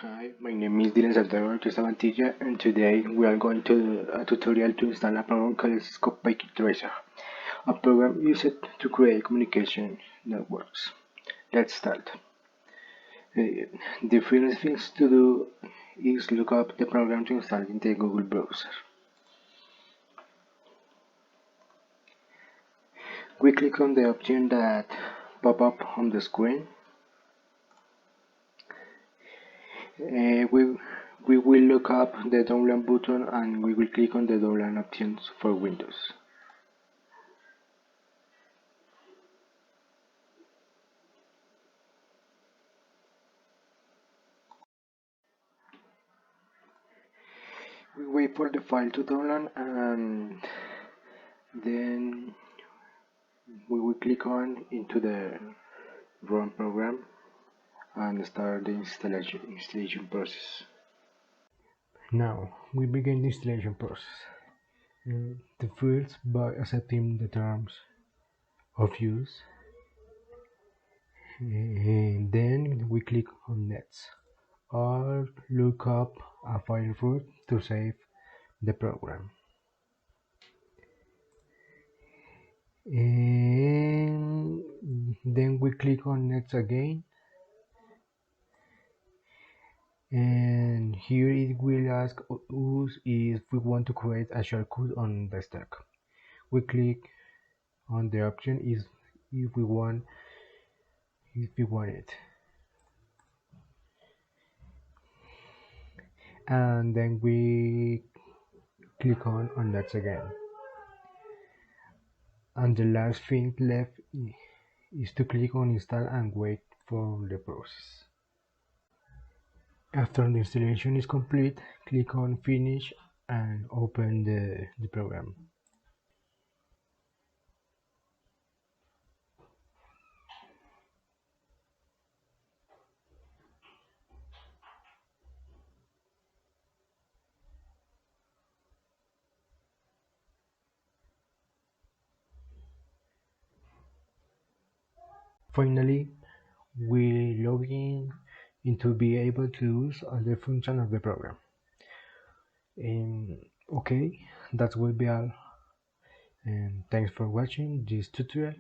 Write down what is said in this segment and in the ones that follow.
Hi, my name is Dylan Santiago Cristabantilla, and today we are going to do a tutorial to install a program called Cisco Packet Tracer, a program used to create communication networks. Let's start. The first thing to do is look up the program to install in the Google browser. We click on the option that pop up on the screen. We will look up the download button and we will click on the download options for Windows. We wait for the file to download and then we will click on into the run program and start the installation process. Now we begin the installation process. The first by accepting the terms of use, and then we click on next or look up a file root to save the program. And then we click on next again, and here it will ask us if we want to create a shortcut on the stack. We click on the option if we want it, and then we click on next again, and the last thing left is to click on install and wait for the process. After the installation is complete, click on finish and open the program. Finally, we log in to be able to use all the functions of the program. Okay, that will be all. And thanks for watching this tutorial.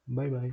Bye bye.